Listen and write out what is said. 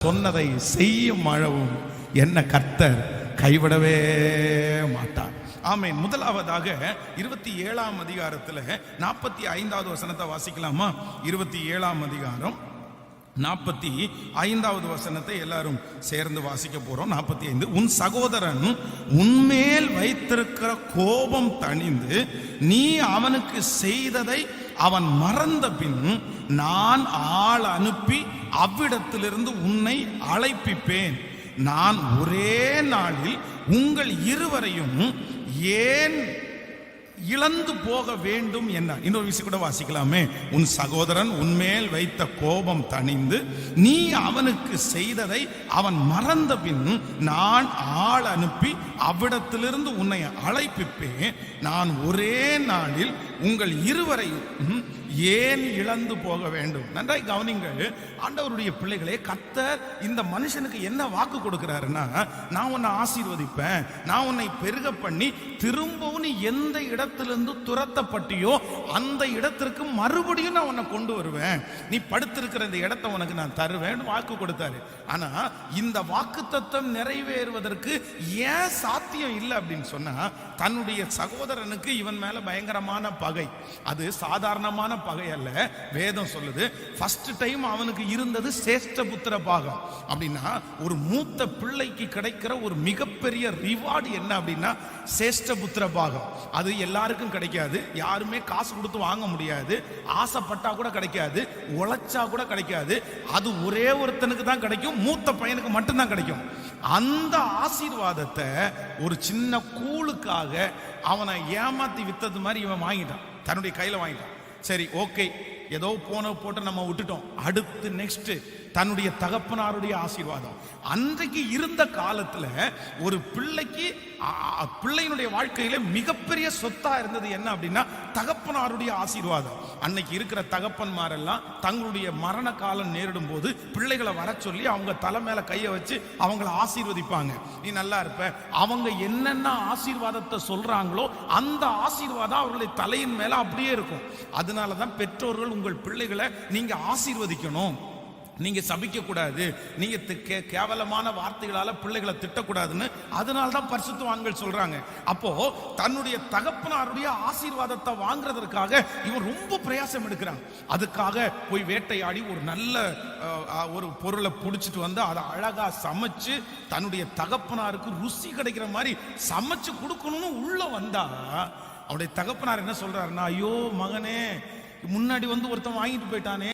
சொன்னதை செய்யும் அளவும் என்ன கர்த்தர் கைவிடவே மாட்டார். ஆமென். முதலாவதாக 27ஆம் அதிகாரத்தில் 45வது வசனத்தை வாசிக்கலாமா? 27ஆம் அதிகாரம் 45வது வசனத்தை எல்லாரும் சேர்ந்து வாசிக்க போறோம். 45. உன் சகோதரன் உன்மேல் வைத்திருக்கிற கோபம் தணிந்து நீ அவனுக்கு செய்ததை அவன் மறந்த பின் நான் ஆள் அனுப்பி அவ்விடத்திலிருந்து உன்னை அழைப்பிப்பேன். நான் ஒரே நாளில் உங்கள் இருவரையும் ஏன் இழந்து போக வேண்டும் என்ன? இன்னொரு விஷயம் கூட வாசிக்கலாமே. உன் சகோதரன் உன்மேல் வைத்த கோபம் தணிந்து நீ அவனுக்கு செய்ததை அவன் மறந்த பின் நான் ஆள் அனுப்பி அவ்விடத்திலிருந்து உன்னை அழைப்பிப்பேன். நான் ஒரே நாளில் உங்கள் இருவரையும் ஏன் இழந்து போக வேண்டும்? நன்றாய் கவனிங்கள் ஆண்டவருடைய பிள்ளைகளே. கர்த்தர் இந்த மனுஷனுக்கு என்ன வாக்கு கொடுக்கிறாருன்னா, நான் உன்னை ஆசீர்வதிப்பேன், நான் உன்னை பெருக பண்ணி திரும்பவும் நீ எந்த இடத்திலிருந்து துரத்தப்பட்டியோ அந்த இடத்திற்கு மறுபடியும் நான் உன்னை கொண்டு வருவேன், நீ படுத்திருக்கிற இந்த இடத்தை உனக்கு நான் தருவேன் வாக்கு கொடுத்தாரு. ஆனா இந்த வாக்கு தத்துவம் நிறைவேறுவதற்கு ஏன் சாத்தியம் இல்லை அப்படின்னு சொன்னா, தன்னுடைய சகோதரனுக்கு இவன் மேல பயங்கரமான பகை. அது சாதாரணமான பகை அல்ல. வேதம் சொல்லுது ஃபர்ஸ்ட் டைம் அவனுக்கு இருந்தது சேஷ்ட புத்திர பாகம். அப்படின்னா ஒரு மூத்த பிள்ளைக்கு கிடைக்கிற ஒரு மிகப்பெரிய ரிவார்டு என்ன அப்படின்னா சேஷ்ட புத்திர பாகம். அது எல்லாருக்கும் கிடைக்காது, யாருமே காசு கொடுத்து வாங்க முடியாது, ஆசைப்பட்டா கூட கிடைக்காது, உழைச்சா கூட கிடைக்காது. அது ஒரே ஒருத்தனுக்கு தான் கிடைக்கும், மூத்த பையனுக்கு மட்டும்தான் கிடைக்கும். அந்த ஆசீர்வாதத்தை ஒரு சின்ன கூழுக்காக அவனை ஏமாத்தி வித்தது மாதிரி இவன் வாங்கிட்டான், தன்னுடைய கையில வாங்கிட்டான். சரி, ஓகே, ஏதோ போட்டு நம்ம விட்டுட்டோம். அடுத்து நெக்ஸ்ட் தன்னுடைய தகப்பனாருடைய ஆசீர்வாதம். அன்றைக்கு இருந்த காலத்துல ஒரு பிள்ளைக்கு பிள்ளையினுடைய வாழ்க்கையில மிகப்பெரிய சொத்தா இருந்தது என்ன அப்படின்னா தகப்பனாருடைய ஆசீர்வாதம். அன்னைக்கு இருக்கிற தகப்பன்மாரெல்லாம் தங்களுடைய மரண காலம் நேரிடும் போது பிள்ளைகளை வர சொல்லி அவங்க தலை மேல கையை வச்சு அவங்களை ஆசீர்வதிப்பாங்க. நீ நல்லா இருப்ப. அவங்க என்னென்ன ஆசீர்வாதத்தை சொல்றாங்களோ அந்த ஆசீர்வாதம் அவர்களுடைய தலையின் மேல அப்படியே இருக்கும். அதனாலதான் பெற்றோர்கள் உங்கள் பிள்ளைகளை நீங்க ஆசீர்வதிக்கணும், நீங்க சபிக்க கூடாது, நீங்க கேவலமான வார்த்தைகளால பிள்ளைகளை திட்டக்கூடாதுன்னு அதனால்தான் பரிசுத்தவான்கள் சொல்றாங்க. அப்போ தன்னுடைய தகப்பனாருடைய ஆசீர்வாதத்தை வாங்குறதற்காக இவன் ரொம்ப பிரயாசம் எடுக்கிறான். அதுக்காக போய் வேட்டையாடி ஒரு நல்ல ஒரு பொருளை பிடிச்சிட்டு வந்து அதை அழகா சமைச்சு தன்னுடைய தகப்பனாருக்கு ருசி கிடைக்கிற மாதிரி சமைச்சு கொடுக்கணும்னு உள்ள வந்தா அவருடைய தகப்பனார் என்ன சொல்றாருன்னா, ஐயோ மகனே, முன்னாடி வந்து ஒருத்தன் வாங்கிட்டு போயிட்டானே,